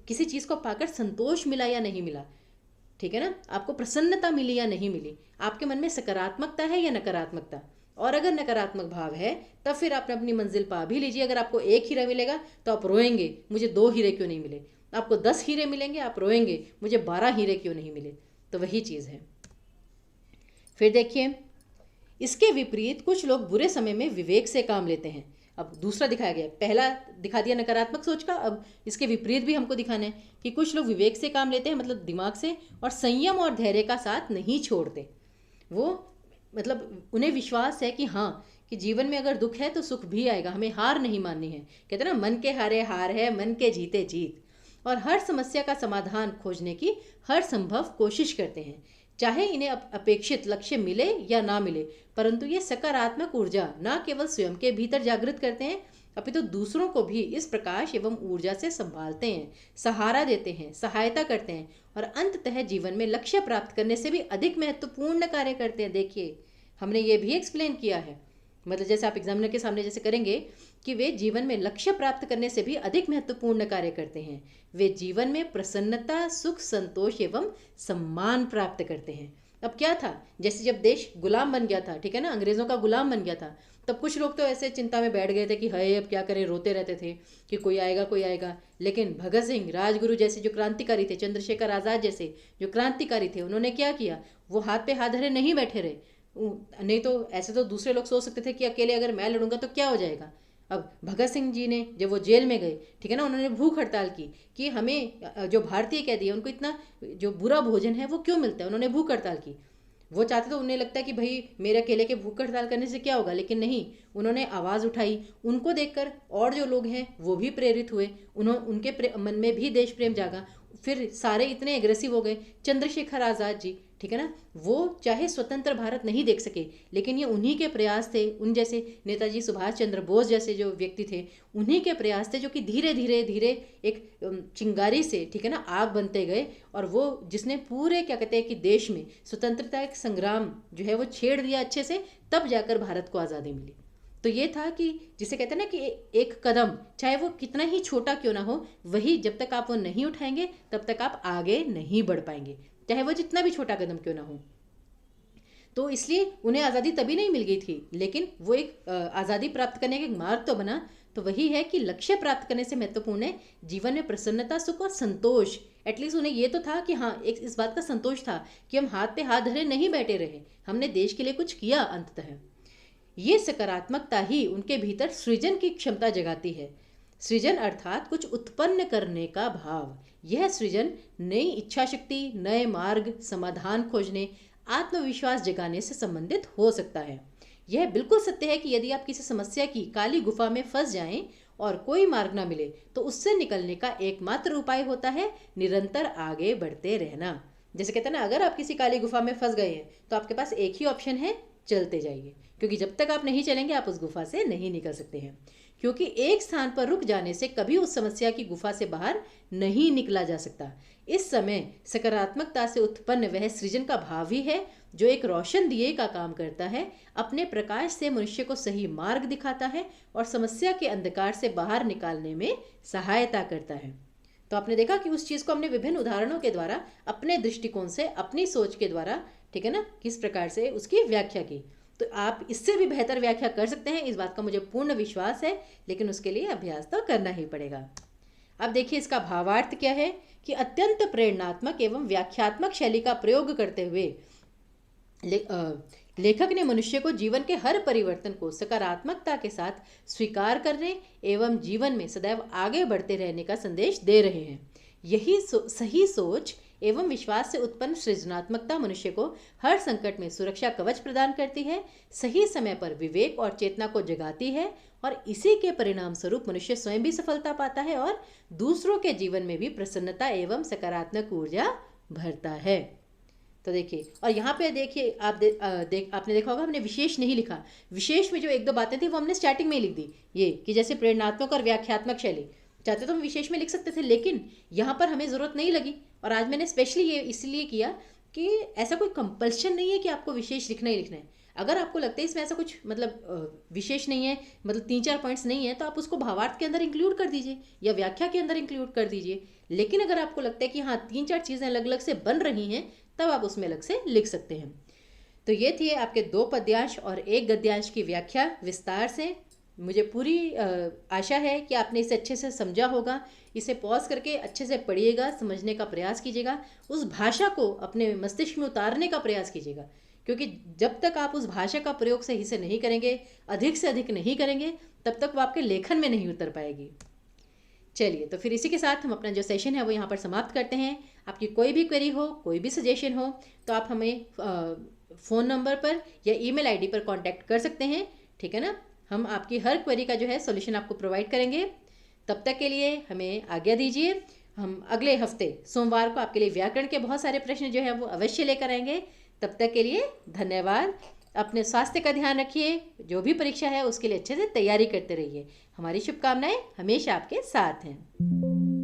किसी चीज़ को पाकर संतोष मिला या नहीं मिला, ठीक है ना, आपको प्रसन्नता मिली या नहीं मिली, आपके मन में सकारात्मकता है या नकारात्मकता। और अगर नकारात्मक भाव है तब फिर आप अपनी मंजिल पा भी लीजिए। अगर आपको 1 हीरा मिलेगा तो आप रोएंगे मुझे 2 हीरे क्यों नहीं मिले, आपको 10 हीरे मिलेंगे आप रोएंगे मुझे 12 हीरे क्यों नहीं मिले। तो वही चीज़ है। फिर देखिए, इसके विपरीत कुछ लोग बुरे समय में विवेक से काम लेते हैं। अब दूसरा दिखाया गया, पहला दिखा दिया नकारात्मक सोच का, अब इसके विपरीत भी हमको दिखाना है कि कुछ लोग विवेक से काम लेते हैं, मतलब दिमाग से, और संयम और धैर्य का साथ नहीं छोड़ते। वो मतलब उन्हें विश्वास है कि हाँ, कि जीवन में अगर दुख है तो सुख भी आएगा, हमें हार नहीं माननी है। कहते हैं ना, मन के हारे हार है, मन के जीते जीत। और हर समस्या का समाधान खोजने की हर संभव कोशिश करते हैं, चाहे इन्हें अपेक्षित लक्ष्य मिले या ना मिले। परंतु ये सकारात्मक ऊर्जा न केवल स्वयं के भीतर जागृत करते हैं, अपितु तो दूसरों को भी इस प्रकाश एवं ऊर्जा से संभालते हैं, सहारा देते हैं, सहायता करते हैं और अंततः जीवन में लक्ष्य प्राप्त करने से भी अधिक महत्वपूर्ण कार्य करते हैं। देखिए, हमने ये भी एक्सप्लेन किया है, मतलब जैसे आप एग्जामिनर के सामने जैसे करेंगे कि वे जीवन में लक्ष्य प्राप्त करने से भी अधिक महत्वपूर्ण कार्य करते हैं। वे जीवन में प्रसन्नता, सुख, संतोष एवं सम्मान प्राप्त करते हैं। अब क्या था, जैसे जब देश गुलाम बन गया था, ठीक है ना, अंग्रेजों का गुलाम बन गया था, तब कुछ लोग तो ऐसे चिंता में बैठ गए थे कि हाय अब क्या करें, रोते रहते थे कि कोई आएगा कोई आएगा। लेकिन भगत सिंह, राजगुरु जैसे जो क्रांतिकारी थे, चंद्रशेखर आज़ाद जैसे जो क्रांतिकारी थे, उन्होंने क्या किया, वो हाथ पे हाथ धरे नहीं बैठे रहे। नहीं तो ऐसे तो दूसरे लोग सोच सकते थे कि अकेले अगर मैं लड़ूंगा तो क्या हो जाएगा। अब भगत सिंह जी ने जब वो जेल में गए, ठीक है ना, उन्होंने भूख हड़ताल की कि हमें जो भारतीय कैदी है उनको इतना जो बुरा भोजन है वो क्यों मिलता है, उन्होंने भूख हड़ताल की। वो चाहते तो उन्हें लगता है कि भाई मेरे अकेले के भूख हड़ताल करने से क्या होगा, लेकिन नहीं, उन्होंने आवाज़ उठाई। उनको देखकर और जो लोग हैं वो भी प्रेरित हुए, उनके मन में भी देश प्रेम जागा। फिर सारे इतने एग्रेसिव हो गए। चंद्रशेखर आज़ाद जी, ठीक है ना, वो चाहे स्वतंत्र भारत नहीं देख सके, लेकिन ये उन्हीं के प्रयास थे, उन जैसे नेताजी सुभाष चंद्र बोस जैसे जो व्यक्ति थे, उन्हीं के प्रयास थे जो कि धीरे धीरे धीरे एक चिंगारी से, ठीक है ना, आग बनते गए। और वो जिसने पूरे क्या कहते हैं कि देश में स्वतंत्रता एक संग्राम जो है वो छेड़ दिया अच्छे से, तब जाकर भारत को आज़ादी मिली। तो ये था कि जिसे कहते हैं ना कि एक कदम चाहे वो कितना ही छोटा क्यों ना हो, वही जब तक आप वो नहीं उठाएंगे तब तक आप आगे नहीं बढ़ पाएंगे, चाहे वो जितना भी छोटा कदम क्यों ना हो। तो इसलिए उन्हें आज़ादी तभी नहीं मिल गई थी, लेकिन वो एक आज़ादी प्राप्त करने का एक मार्ग तो बना। तो वही है कि लक्ष्य प्राप्त करने से महत्वपूर्ण है जीवन में प्रसन्नता, सुख और संतोष। एटलीस्ट उन्हें ये तो था कि हाँ, एक इस बात का संतोष था कि हम हाथ पे हाथ धरे नहीं बैठे रहे, हमने देश के लिए कुछ किया अंततः। ये सकारात्मकता ही उनके भीतर सृजन की क्षमता जगाती है। सृजन अर्थात कुछ उत्पन्न करने का भाव। यह सृजन नई इच्छा शक्ति, नए मार्ग, समाधान खोजने, आत्मविश्वास जगाने से संबंधित हो सकता है। यह बिल्कुल सत्य है कि यदि आप किसी समस्या की काली गुफा में फंस जाएं और कोई मार्ग ना मिले, तो उससे निकलने का एकमात्र उपाय होता है निरंतर आगे बढ़ते रहना। जैसे कहते हैं ना, अगर आप किसी काली गुफा में फंस गए हैं तो आपके पास एक ही ऑप्शन है, चलते जाइए, क्योंकि जब तक आप नहीं चलेंगे आप उस गुफा से नहीं निकल सकते हैं। क्योंकि एक स्थान पर रुक जाने से कभी उस समस्या की गुफा से बाहर नहीं निकला जा सकता। इस समय सकारात्मकता से उत्पन्न वह सृजन का भाव ही है जो एक रोशन दिए का काम करता है, अपने प्रकाश से मनुष्य को सही मार्ग दिखाता है और समस्या के अंधकार से बाहर निकालने में सहायता करता है। तो आपने देखा कि उस चीज़ को हमने विभिन्न उदाहरणों के द्वारा, अपने दृष्टिकोण से, अपनी सोच के द्वारा, ठीक है ना, किस प्रकार से उसकी व्याख्या की। तो आप इससे भी बेहतर व्याख्या कर सकते हैं, इस बात का मुझे पूर्ण विश्वास है, लेकिन उसके लिए अभ्यास तो करना ही पड़ेगा। अब देखिए इसका भावार्थ क्या है कि अत्यंत प्रेरणात्मक एवं व्याख्यात्मक शैली का प्रयोग करते हुए लेखक ने मनुष्य को जीवन के हर परिवर्तन को सकारात्मकता के साथ स्वीकार करने एवं जीवन में सदैव आगे बढ़ते रहने का संदेश दे रहे हैं। यही सही सोच एवं विश्वास से उत्पन्न सृजनात्मकता मनुष्य को हर संकट में सुरक्षा कवच प्रदान करती है, सही समय पर विवेक और चेतना को जगाती है और इसी के परिणाम स्वरूप मनुष्य स्वयं भी सफलता पाता है और दूसरों के जीवन में भी प्रसन्नता एवं सकारात्मक ऊर्जा भरता है। तो देखिए, और यहाँ पे देखिए आपने देखा होगा हमने विशेष नहीं लिखा। विशेष में जो एक दो बातें थी वो हमने स्टार्टिंग में ही लिख दी, ये कि जैसे प्रेरणात्मक और व्याख्यात्मक शैली, चाहते तो हम विशेष में लिख सकते थे, लेकिन यहाँ पर हमें ज़रूरत नहीं लगी। और आज मैंने स्पेशली ये इसलिए किया कि ऐसा कोई कंपल्शन नहीं है कि आपको विशेष लिखना ही लिखना है। अगर आपको लगता है इसमें ऐसा कुछ मतलब विशेष नहीं है, मतलब 3-4 पॉइंट्स नहीं है, तो आप उसको भावार्थ के अंदर इंक्लूड कर दीजिए या व्याख्या के अंदर इंक्लूड कर दीजिए। लेकिन अगर आपको लगता है कि हाँ 3-4 चीज़ें अलग अलग से बन रही हैं, तब आप उसमें अलग से लिख सकते हैं। तो ये थी आपके 2 पद्यांश और 1 गद्यांश की व्याख्या विस्तार से। मुझे पूरी आशा है कि आपने इसे अच्छे से समझा होगा। इसे पॉज करके अच्छे से पढ़िएगा, समझने का प्रयास कीजिएगा, उस भाषा को अपने मस्तिष्क में उतारने का प्रयास कीजिएगा, क्योंकि जब तक आप उस भाषा का प्रयोग सही से नहीं करेंगे, अधिक से अधिक नहीं करेंगे, तब तक वो आपके लेखन में नहीं उतर पाएगी। चलिए, तो फिर इसी के साथ हम अपना जो सेशन है वो यहाँ पर समाप्त करते हैं। आपकी कोई भी क्वेरी हो, कोई भी सजेशन हो, तो आप हमें फ़ोन नंबर पर या ईमेल आईडी पर कांटेक्ट कर सकते हैं, ठीक है ना। हम आपकी हर क्वेरी का जो है सॉल्यूशन आपको प्रोवाइड करेंगे। तब तक के लिए हमें आज्ञा दीजिए। हम अगले हफ्ते सोमवार को आपके लिए व्याकरण के बहुत सारे प्रश्न जो है वो अवश्य लेकर आएंगे। तब तक के लिए धन्यवाद। अपने स्वास्थ्य का ध्यान रखिए। जो भी परीक्षा है उसके लिए अच्छे से तैयारी करते रहिए। हमारी शुभकामनाएं हमेशा आपके साथ हैं।